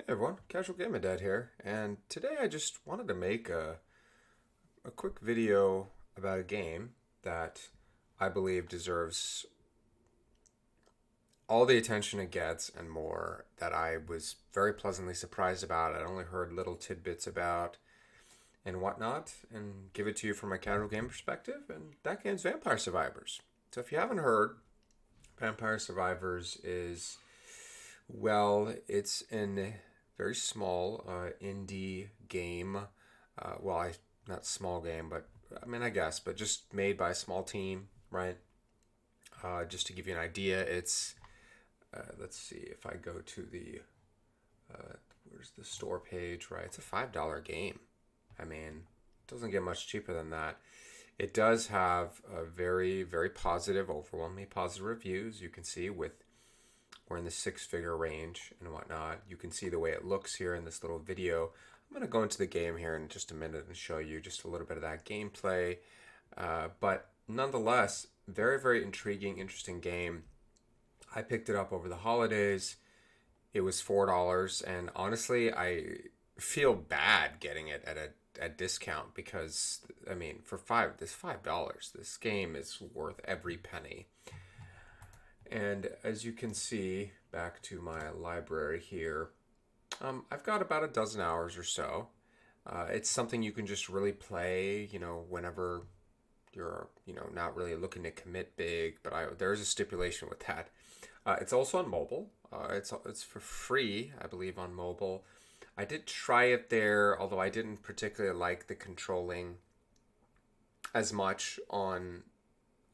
Everyone, Casual Gamer Dad here, and today I just wanted to make a quick video about a game that I believe deserves all the attention it gets and more, that I was very pleasantly surprised about. I'd only heard little tidbits about and whatnot, and give it to you from a casual game perspective, and that game's Vampire Survivors. So if you haven't heard, Vampire Survivors is, well, it's an very small indie game. Not small game, but I mean, I guess, but just made by a small team, right? Just to give you an idea, it's let's see if I go to the where's the store page, right? It's a $5 game. I mean, it doesn't get much cheaper than that. It does have a very, very positive, overwhelmingly positive reviews. You can see we're in the six-figure range and whatnot. You can see the way it looks here in this little video. I'm going to go into the game here in just a minute and show you just a little bit of that gameplay. But nonetheless, very, very intriguing, interesting game. I picked it up over the holidays. It was $4, and honestly, I feel bad getting it at a discount because, I mean, for $5, this game is worth every penny. And as you can see, back to my library here, I've got about a dozen hours or so. It's something you can just really play, whenever you're, not really looking to commit big, but there's a stipulation with that. It's also on mobile. It's for free, I believe, on mobile. I did try it there, although I didn't particularly like the controlling as much on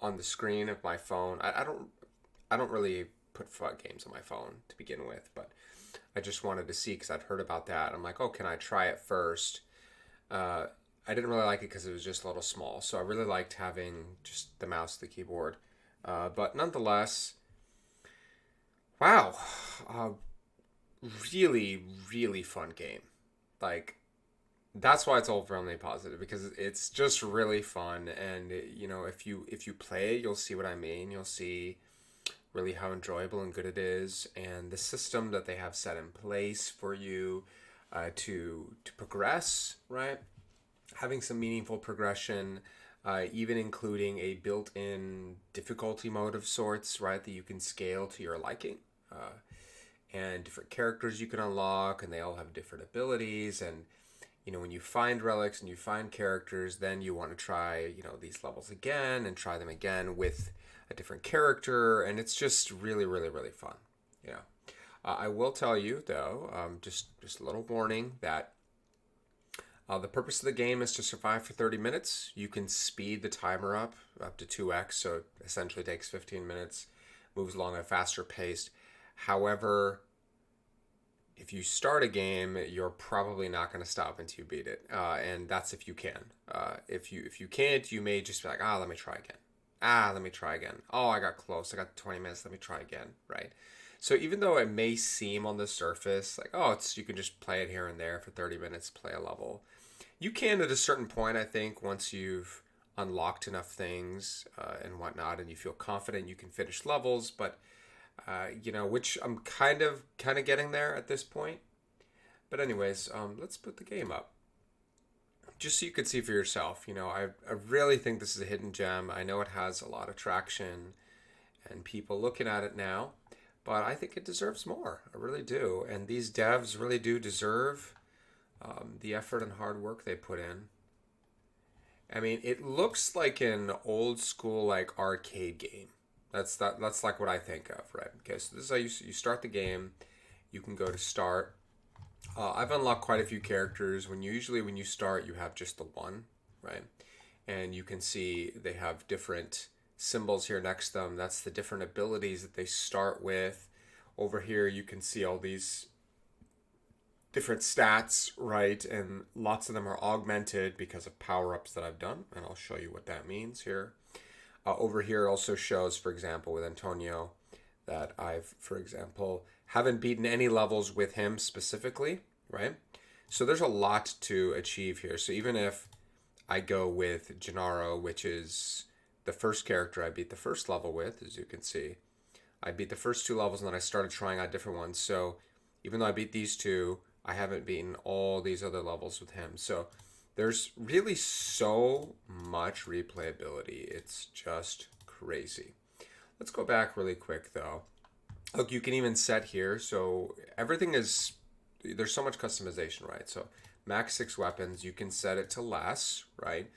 the screen of my phone. I don't really put FUT games on my phone to begin with, but I just wanted to see because I'd heard about that. I'm like, oh, can I try it first? I didn't really like it because it was just a little small, so I really liked having just the mouse, the keyboard. But nonetheless, wow, really, really fun game. Like, that's why it's overwhelmingly positive, because it's just really fun, and if you play it, you'll see what I mean. You'll see really how enjoyable and good it is, and the system that they have set in place for you to progress, right? Having some meaningful progression, even including a built-in difficulty mode of sorts, right, that you can scale to your liking, and different characters you can unlock, and they all have different abilities. And when you find relics and you find characters, then you want to try these levels again and try them again with a different character, and it's just really, really, really fun. I will tell you though, just a little warning that the purpose of the game is to survive for 30 minutes. You can speed the timer up to 2x, so it essentially takes 15 minutes, moves along at a faster pace. However, if you start a game, you're probably not going to stop until you beat it, and that's if you can. If you can't, you may just be like, let me try again. Let me try again. Oh, I got close. I got 20 minutes. Let me try again, right? So even though it may seem on the surface like, you can just play it here and there for 30 minutes, play a level. You can at a certain point, I think, once you've unlocked enough things and whatnot, and you feel confident you can finish levels, but which I'm kind of getting there at this point. But anyways, let's put the game up, just so you could see for yourself. I really think this is a hidden gem. I know it has a lot of traction and people looking at it now, but I think it deserves more. I really do. And these devs really do deserve the effort and hard work they put in. I mean, it looks like an old school arcade game. That's like what I think of, right? Okay, so this is how you start the game. You can go to start. I've unlocked quite a few characters. When you start, you have just the one, right? And you can see they have different symbols here next to them. That's the different abilities that they start with. Over here, you can see all these different stats, right? And lots of them are augmented because of power-ups that I've done, and I'll show you what that means here. Over here also shows, for example, with Antonio, that I've, for example, haven't beaten any levels with him specifically, right? So there's a lot to achieve here. So even if I go with Gennaro, which is the first character I beat the first level with, as you can see, I beat the first two levels and then I started trying out different ones. So Even though I beat these two, I haven't beaten all these other levels with him. So there's really so much replayability. It's just crazy. Let's go back really quick though. Look, you can even set here. So everything is, there's so much customization, right? So max 6 weapons, you can set it to less, right?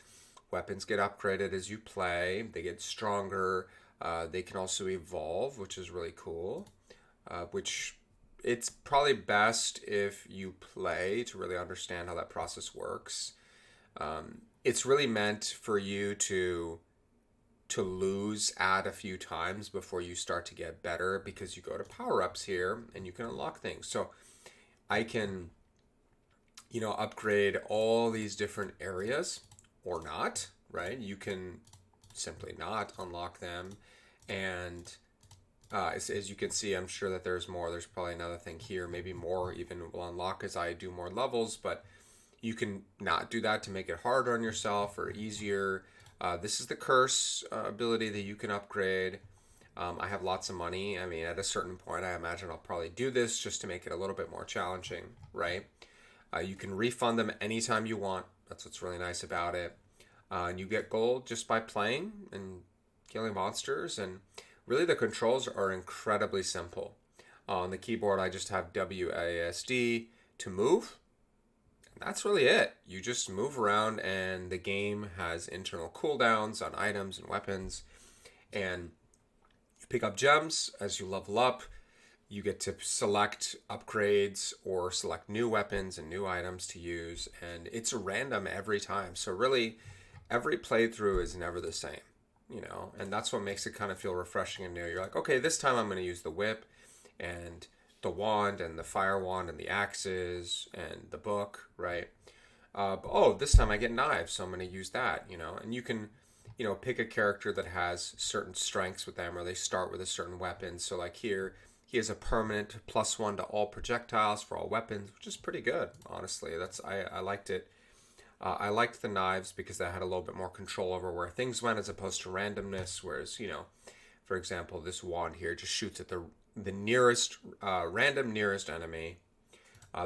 Weapons get upgraded as you play. They get stronger. They can also evolve, which is really cool. Which it's probably best if you play to really understand how that process works. It's really meant for you to lose at a few times before you start to get better, because you go to power ups here and you can unlock things. So I can, upgrade all these different areas or not, right? You can simply not unlock them. And as you can see, I'm sure that there's more. There's probably another thing here, maybe more even will unlock as I do more levels, but you can not do that to make it harder on yourself or easier. This is the curse ability that you can upgrade. I have lots of money. I mean, at a certain point, I imagine I'll probably do this just to make it a little bit more challenging, right? You can refund them anytime you want. That's what's really nice about it. And you get gold just by playing and killing monsters. And really, the controls are incredibly simple. On the keyboard, I just have WASD to move. And that's really it. You just move around, and the game has internal cooldowns on items and weapons. And you pick up gems as you level up. You get to select upgrades or select new weapons and new items to use, and it's random every time. So really, every playthrough is never the same, and that's what makes it kind of feel refreshing and new. You're like, okay, this time I'm going to use the whip and the wand and the fire wand and the axes and the book, right? This time I get knives, so I'm going to use that, and you can, pick a character that has certain strengths with them, or they start with a certain weapon. So like here, he has a permanent +1 to all projectiles for all weapons, which is pretty good, honestly. I liked it. I liked the knives because I had a little bit more control over where things went as opposed to randomness. Whereas, for example, this wand here just shoots at the nearest random nearest enemy.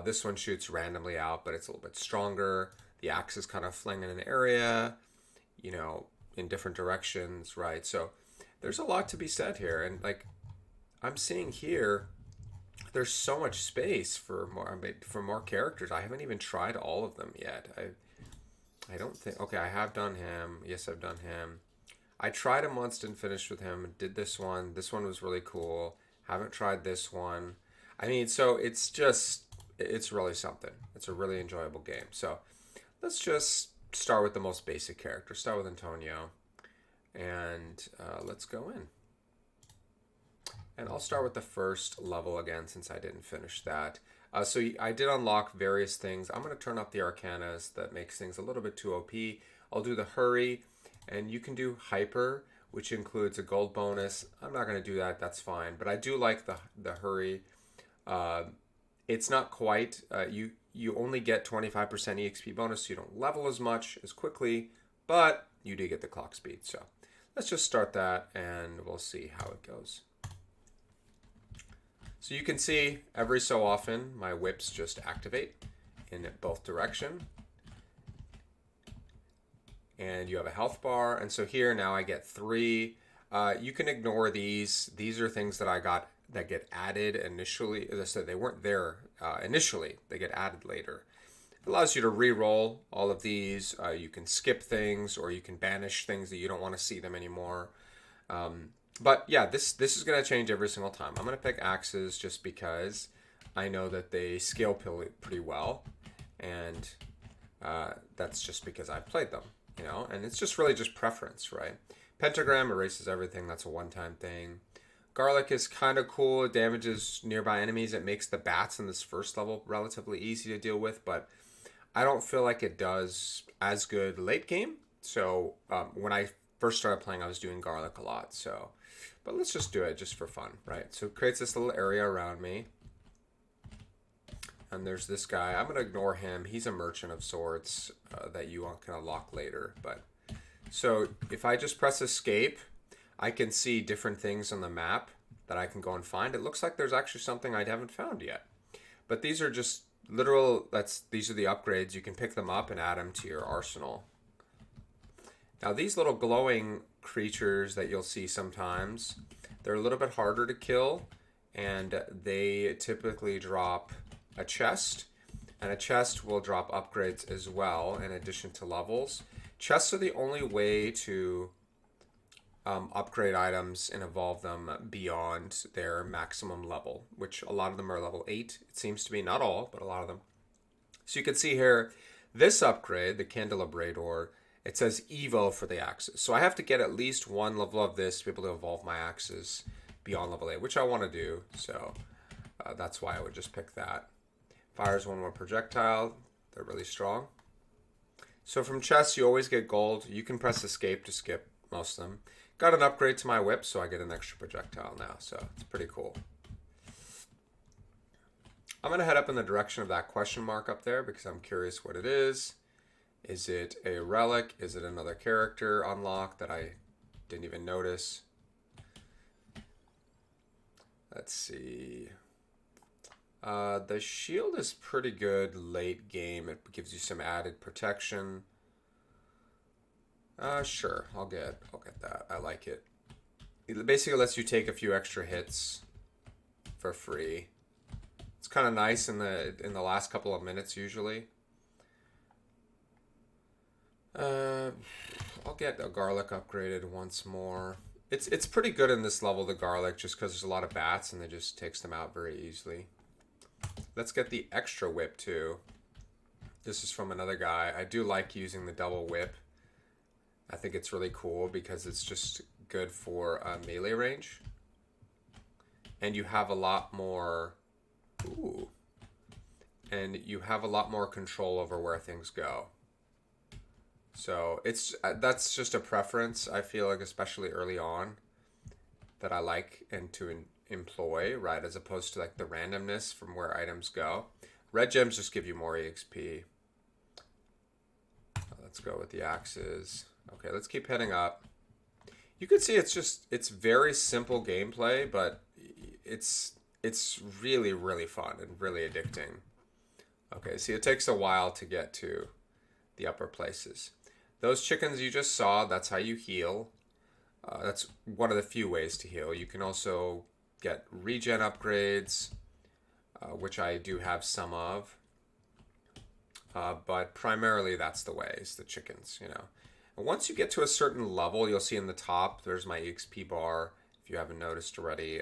This one shoots randomly out, but it's a little bit stronger. The axe is kind of flinging an area, in different directions, right? So there's a lot to be said here, and like, I'm seeing here, there's so much space for more characters. I haven't even tried all of them yet. I don't think. Okay, I have done him. Yes, I've done him. I tried him once, didn't finish with him. Did this one. This one was really cool. Haven't tried this one. I mean, so it's really something. It's a really enjoyable game. So let's just start with the most basic character. Start with Antonio, and let's go in. And I'll start with the first level again since I didn't finish that. So I did unlock various things. I'm going to turn up the Arcanas. That makes things a little bit too OP. I'll do the Hurry, and you can do Hyper, which includes a gold bonus. I'm not going to do that. That's fine. But I do like the Hurry. It's not quite. You only get 25% EXP bonus, so you don't level as much as quickly, but you do get the clock speed. So let's just start that, and we'll see how it goes. So you can see every so often my whips just activate in both direction. And you have a health bar. And so here now I get 3. You can ignore these. These are things that I got that get added initially. As I said, they weren't there initially. They get added later. It allows you to re-roll all of these. You can skip things, or you can banish things that you don't want to see them anymore. But yeah, this is going to change every single time. I'm going to pick axes just because I know that they scale pretty well. And that's just because I've played them, and it's just really just preference, right? Pentagram erases everything. That's a one-time thing. Garlic is kind of cool. It damages nearby enemies. It makes the bats in this first level relatively easy to deal with, but I don't feel like it does as good late game. So when I first started playing, I was doing garlic a lot. So, but let's just do it just for fun, right? So it creates this little area around me. And there's this guy. I'm going to ignore him. He's a merchant of sorts that you can unlock later. But so if I just press escape, I can see different things on the map that I can go and find. It looks like there's actually something I haven't found yet. But these are just these are the upgrades. You can pick them up and add them to your arsenal. Now these little glowing creatures that you'll see sometimes, they're a little bit harder to kill, and they typically drop a chest, and a chest will drop upgrades as well in addition to levels. Chests are the only way to upgrade items and evolve them beyond their maximum level, which a lot of them are level 8. It seems to be, not all, but a lot of them. So you can see here, this upgrade, the Candelabrador, it says Evo for the axes. So I have to get at least one level of this to be able to evolve my axes beyond level 8, which I want to do. So that's why I would just pick that. Fires one more projectile. They're really strong. So from chests, you always get gold. You can press escape to skip most of them. Got an upgrade to my whip, so I get an extra projectile now. So it's pretty cool. I'm going to head up in the direction of that question mark up there because I'm curious what it is. Is it a relic? Is it another character unlocked that I didn't even notice? Let's see. The shield is pretty good late game. It gives you some added protection. Sure, I'll get that. I like it. It basically lets you take a few extra hits for free. It's kind of nice in the last couple of minutes usually. I'll get a garlic upgraded once more. It's pretty good in this level, the garlic, just because there's a lot of bats and it just takes them out very easily. Let's get the extra whip too. This is from another guy. I do like using the double whip. I think it's really cool because it's just good for melee range. And you have a lot more... Ooh. And you have a lot more control over where things go. So that's just a preference, I feel like, especially early on, that I like and to employ, right, as opposed to like the randomness from where items go. Red gems just give you more EXP. Let's go with the axes. Okay, let's keep heading up. You can see it's very simple gameplay, but it's really, really fun and really addicting. Okay, see, it takes a while to get to the upper places. Those chickens you just saw, that's how you heal. That's one of the few ways to heal. You can also get regen upgrades, which I do have some of. But primarily that's the way, is the chickens, you know. And once you get to a certain level, you'll see in the top, there's my EXP bar, if you haven't noticed already.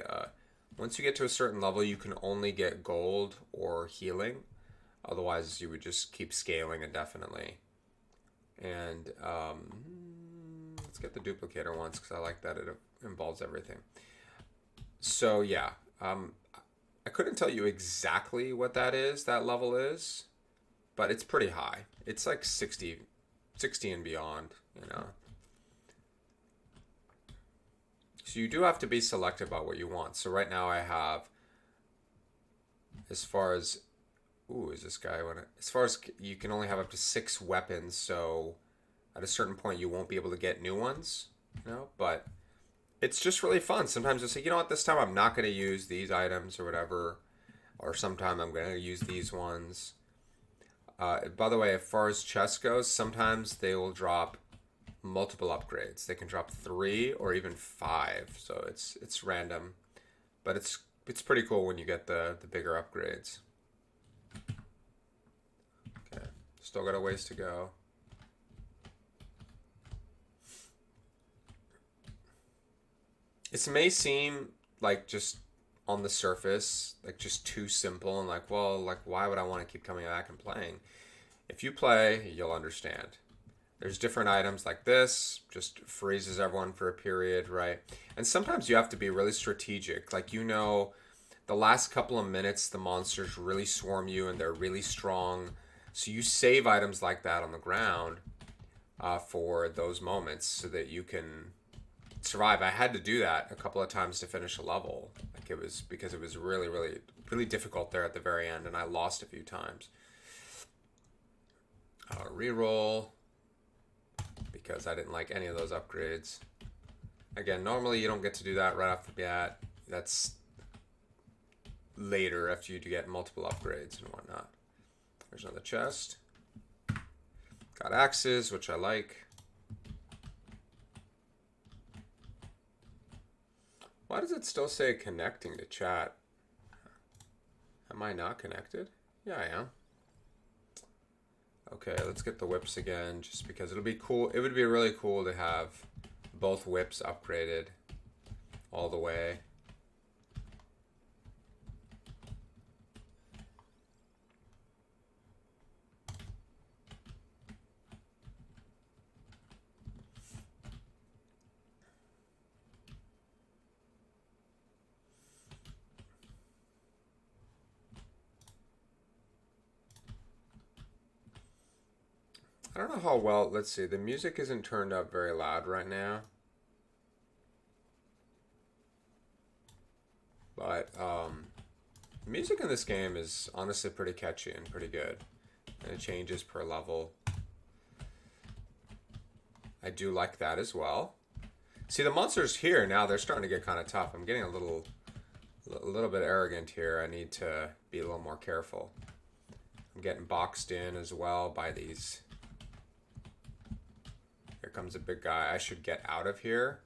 Once you get to a certain level, you can only get gold or healing. Otherwise, you would just keep scaling indefinitely. And let's get the duplicator once, because I like that it involves everything. So yeah, I couldn't tell you exactly what that level is, but it's pretty high. It's like 60 and beyond, you know. So you do have to be selective about what you want. So right now I have, as far as, is this guy, as far as you can only have up to 6 weapons, so at a certain point you won't be able to get new ones, you know, but it's just really fun. Sometimes you'll say, you know what, this time I'm not going to use these items or whatever, or sometime I'm going to use these ones. By the way, as far as chests goes, sometimes they will drop multiple upgrades. They can drop 3 or even 5, so it's random, but it's pretty cool when you get the bigger upgrades. Okay, still got a ways to go. It may seem like just on the surface, like just too simple and like, well, like why would I want to keep coming back and playing? If you play, you'll understand. There's different items like this, just freezes everyone for a period, right? And sometimes you have to be really strategic. Like, you know, the last couple of minutes, the monsters really swarm you and they're really strong. So you save items like that on the ground for those moments so that you can survive. I had to do that a couple of times to finish a level. Like, it was because it was really, really, really difficult there at the very end, and I lost a few times. Reroll, because I didn't like any of those upgrades. Again, normally you don't get to do that right off the bat. That's later after you get multiple upgrades and whatnot. There's another chest. Got axes, which I like. Why does it still say connecting to chat? Am I not connected? Yeah, I am. Okay, let's get the whips again, just because it'll be cool. It would be really cool to have both whips upgraded all the way. I don't know how well, let's see, the music isn't turned up very loud right now. But music in this game is honestly pretty catchy and pretty good. And it changes per level. I do like that as well. See, the monsters here now, they're starting to get kind of tough. I'm getting a little bit arrogant here. I need to be a little more careful. I'm getting boxed in as well by these. Here comes a big guy. I should get out of here.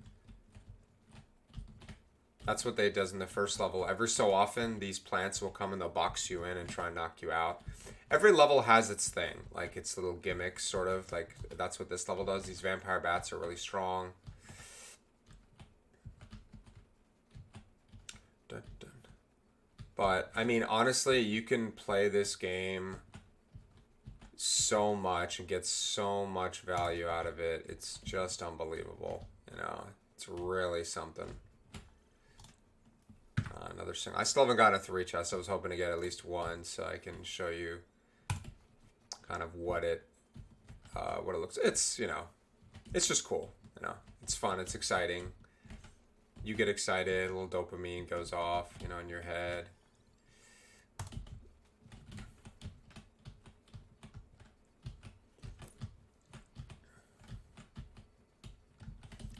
That's what they does in the first level. Every so often, these plants will come and they'll box you in and try and knock you out. Every level has its thing, like its little gimmicks, sort of. Like, that's what this level does. These vampire bats are really strong. Dun, dun. But, I mean, honestly, you can play this game so much and get so much value out of it. It's just unbelievable. You know, it's really something. Another thing. I still haven't gotten a 3 chest. I was hoping to get at least one so I can show you kind of what it looks. It's, you know, it's just cool. You know, it's fun. It's exciting. You get excited. A little dopamine goes off, you know, in your head.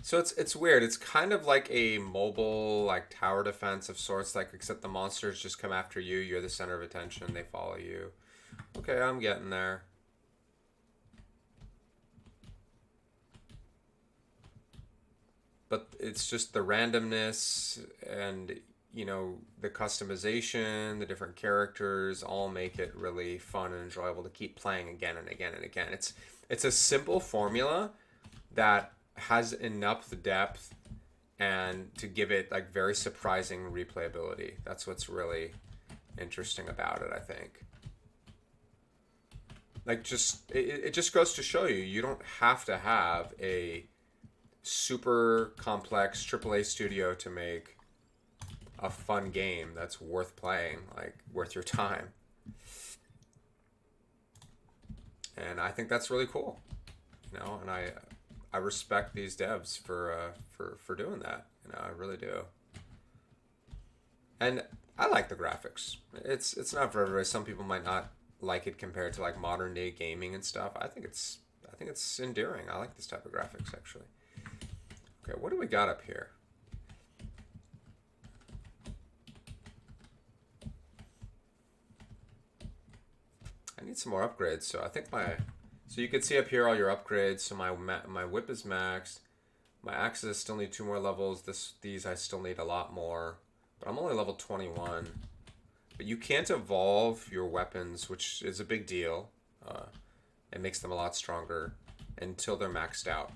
So it's weird. It's kind of like a mobile like tower defense of sorts, like except the monsters just come after you. You're the center of attention. They follow you. Okay, I'm getting there. But it's just the randomness and you know the customization, the different characters all make it really fun and enjoyable to keep playing again and again and again. It's a simple formula that has enough depth and to give it like very surprising replayability. That's what's really interesting about it, I think. Like it just goes to show you you don't have to have a super complex AAA studio to make a fun game that's worth playing, like worth your time. And I think that's really cool, you know. And I respect these devs for doing that. You know, I really do. And I like the graphics. It's not for everybody. Some people might not like it compared to like modern day gaming and stuff. I think it's endearing. I like this type of graphics actually. Okay, what do we got up here? I need some more upgrades. So I think so you can see up here all your upgrades. So my whip is maxed. My axes still need 2 more levels. These I still need a lot more. But I'm only level 21. But you can't evolve your weapons, which is a big deal. It makes them a lot stronger until they're maxed out.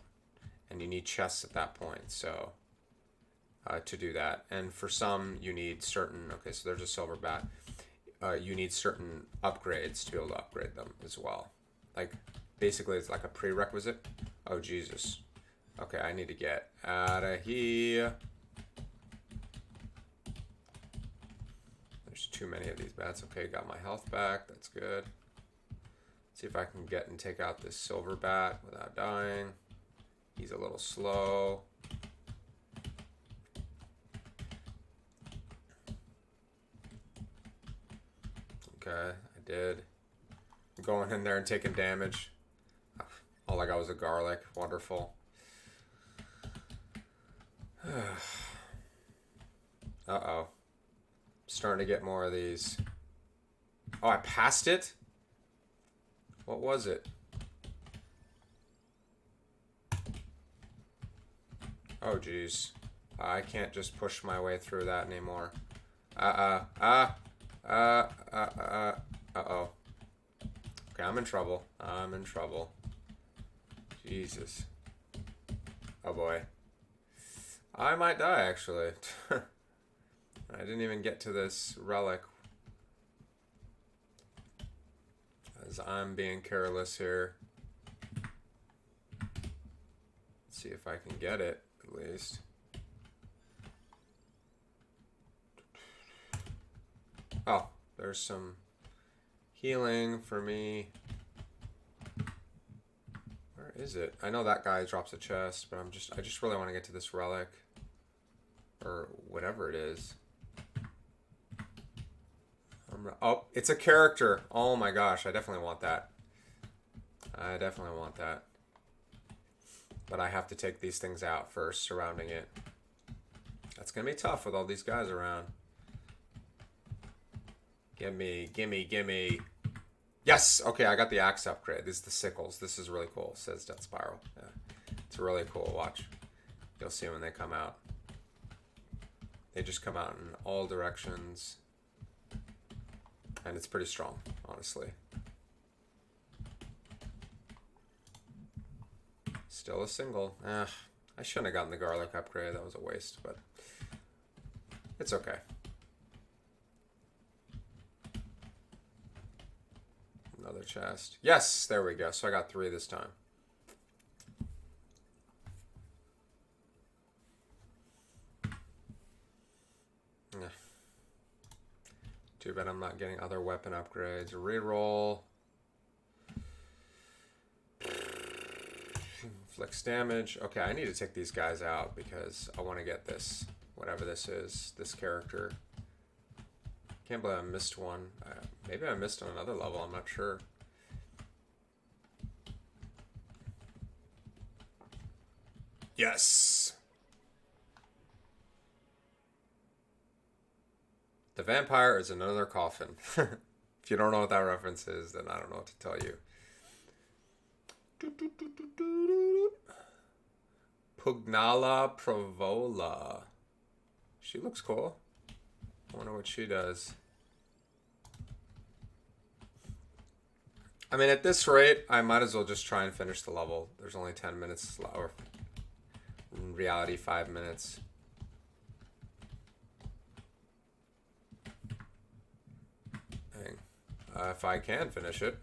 And you need chests at that point, so to do that. And for some, you need certain... Okay, so there's a silver bat. You need certain upgrades to be able to upgrade them as well. Like, basically, it's like a prerequisite. Oh, Jesus. Okay, I need to get out of here. There's too many of these bats. Okay, got my health back. That's good. See if I can get and take out this silver bat without dying. He's a little slow. Okay, I did. I'm going in there and taking damage. All I got was a garlic. Wonderful. Uh-oh. Starting to get more of these. Oh, I passed it? What was it? Oh, geez. I can't just push my way through that anymore. Uh-oh. Okay, I'm in trouble. I'm in trouble. Jesus. Oh, boy. I might die, actually. I didn't even get to this relic. As I'm being careless here. Let's see if I can get it, at least. Oh, there's some healing for me. Where is it? I know that guy drops a chest, but I just really want to get to this relic. Or whatever it is. Oh, it's a character. Oh my gosh, I definitely want that. I definitely want that. But I have to take these things out first, surrounding it. That's going to be tough with all these guys around. Gimme, gimme, gimme. Yes! Okay, I got the axe upgrade. These are the sickles. This is really cool, says Death Spiral. Yeah. It's really cool. Watch. You'll see when they come out. They just come out in all directions. And it's pretty strong, honestly. Still a single. I shouldn't have gotten the garlic upgrade. That was a waste, but it's okay. Another chest. Yes, there we go. So I got 3 this time. Too bad I'm not getting other weapon upgrades. Reroll. Flicks damage. Okay, I need to take these guys out because I want to get this, whatever this is, this character. Can't believe I missed one. Maybe I missed on another level, I'm not sure. Yes! The vampire is another coffin. If you don't know what that reference is, then I don't know what to tell you. Pugnala Provola. She looks cool. I wonder what she does. I mean, at this rate, I might as well just try and finish the level. There's only 10 minutes, or in reality, 5 minutes. If I can finish it.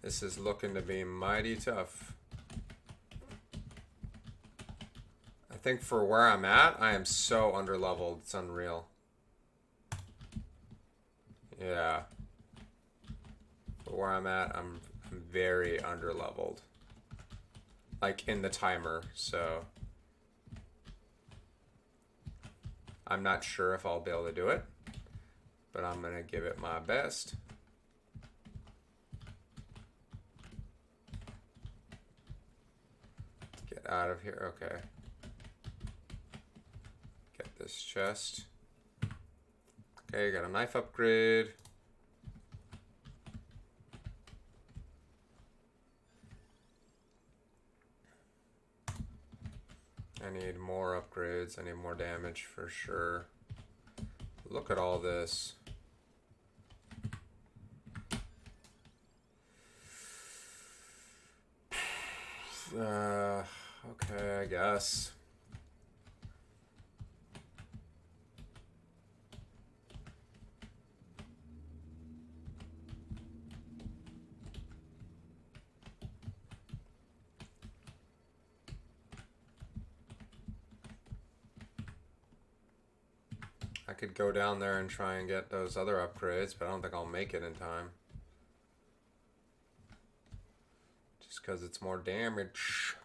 This is looking to be mighty tough. I think for where I'm at, I am so underleveled. It's unreal. Yeah. For where I'm at, I'm very underleveled. Like in the timer, so I'm not sure if I'll be able to do it. But I'm going to give it my best. Get out of here. Okay. Get this chest. Okay, got a knife upgrade. I need more upgrades. I need more damage for sure. Look at all this. Okay, I guess. I could go down there and try and get those other upgrades, but I don't think I'll make it in time. Just because it's more damage.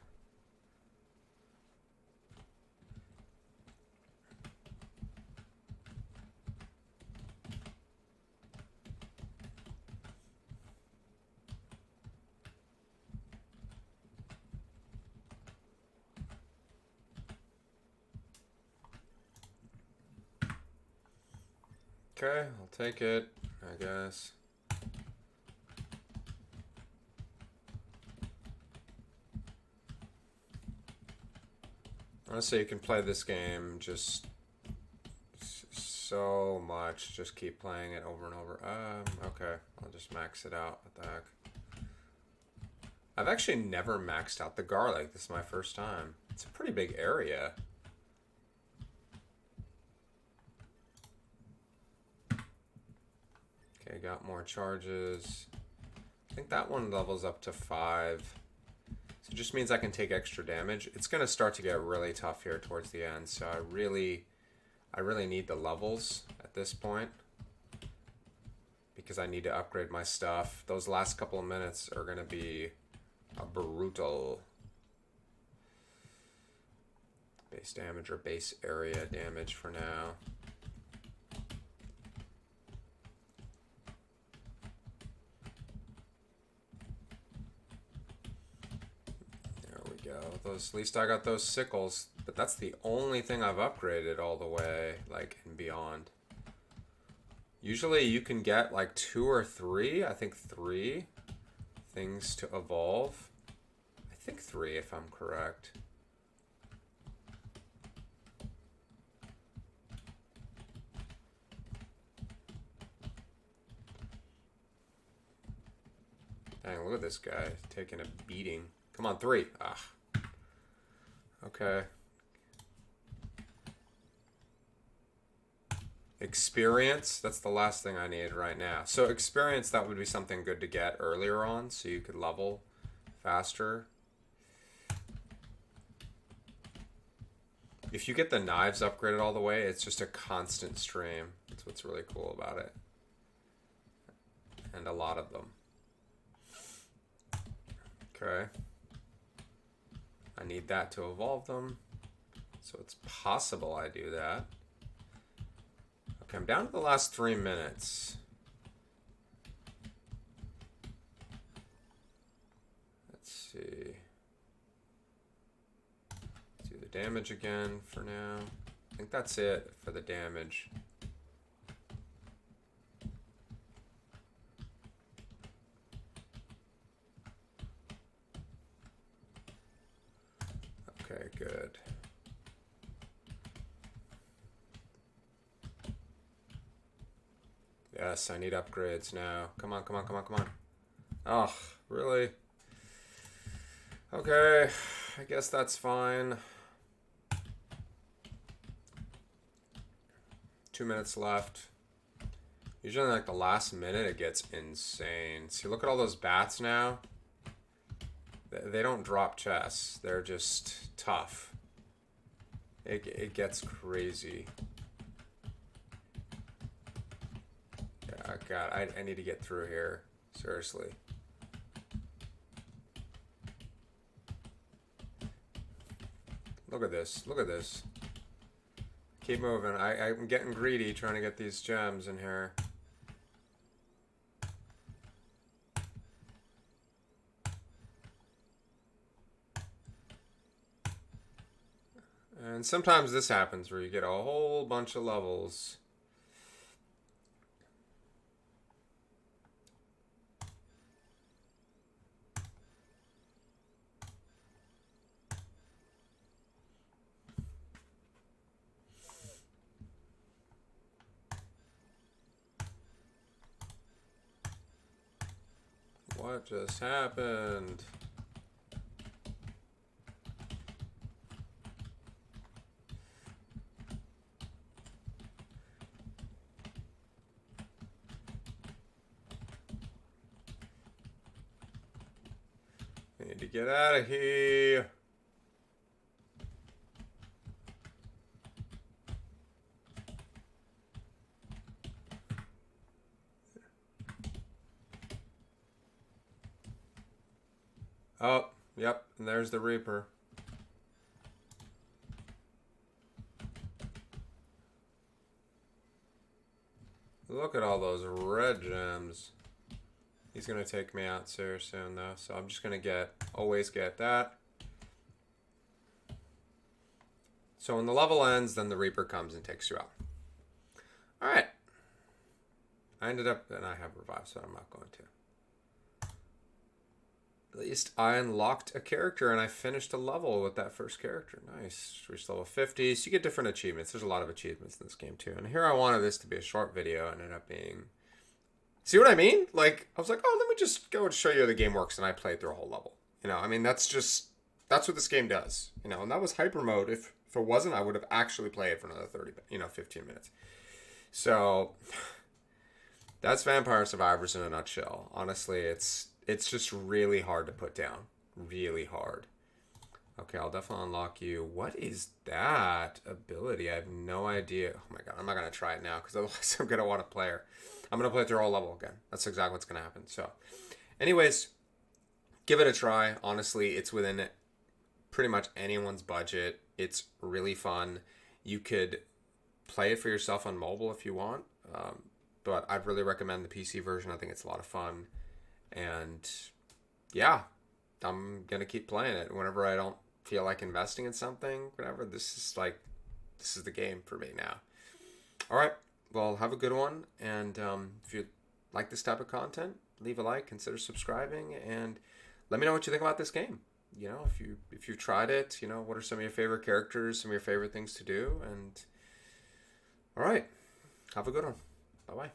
Okay, I'll take it, I guess. Honestly, you can play this game just so much. Just keep playing it over and over. Okay, I'll just max it out. What the heck? I've actually never maxed out the garlic. This is my first time. It's a pretty big area. Okay, got more charges. I think that one levels up to 5. So it just means I can take extra damage. It's going to start to get really tough here towards the end. So I really need the levels at this point, because I need to upgrade my stuff. Those last couple of minutes are going to be brutal. Base damage or base area damage for now. There we go. Those, at least I got those sickles, but that's the only thing I've upgraded all the way, like, and beyond. Usually you can get like 2 or 3, I think 3 things to evolve. I think 3 if I'm correct. Dang, look at this guy taking a beating. Come on, 3. Ah. Okay. Experience, that's the last thing I need right now. So experience, that would be something good to get earlier on so you could level faster. If you get the knives upgraded all the way, it's just a constant stream. That's what's really cool about it. And a lot of them. Okay. I need that to evolve them. So it's possible I do that. Okay, I'm down to the last 3 minutes. Let's see. Let's do the damage again for now. I think that's it for the damage. Okay, good. Yes, I need upgrades now. Come on, come on, come on, come on. Oh, really? Okay, I guess that's fine. 2 minutes left. Usually like the last minute it gets insane. See, look at all those bats now. They don't drop chests. They're just tough. It gets crazy. Yeah, God, I need to get through here. Seriously. Look at this. Look at this. Keep moving. I'm getting greedy trying to get these gems in here. And sometimes this happens where you get a whole bunch of levels. What just happened? I need to get out of here. Oh, yep, and there's the Reaper. Look at all those red gems. He's going to take me out soon though, so I'm just going to always get that. So when the level ends, then the Reaper comes and takes you out. Alright. I ended up, and I have revived, so I'm not going to. At least I unlocked a character and I finished a level with that first character. Nice. Reached level 50. So you get different achievements. There's a lot of achievements in this game too. And here I wanted this to be a short video. It ended up being... See what I mean? Like, I was like, oh, let me just go and show you how the game works. And I played through a whole level. You know, I mean, that's what this game does. You know, and that was hyper mode. If it wasn't, I would have actually played it for another 15 minutes. So, that's Vampire Survivors in a nutshell. Honestly, it's just really hard to put down. Really hard. Okay, I'll definitely unlock you. What is that ability? I have no idea. Oh my god, I'm not going to try it now because otherwise I'm going to want to play her. I'm going to play through all level again. That's exactly what's going to happen. So, anyways, give it a try. Honestly, it's within pretty much anyone's budget. It's really fun. You could play it for yourself on mobile if you want. But I'd really recommend the PC version. I think it's a lot of fun. And yeah, I'm going to keep playing it whenever I don't feel like investing in something, whatever. This is the game for me now. All right. Well, have a good one. And if you like this type of content, leave a like, consider subscribing, and let me know what you think about this game. You know, if you've tried it, you know, what are some of your favorite characters, some of your favorite things to do, and all right. Have a good one. Bye-bye.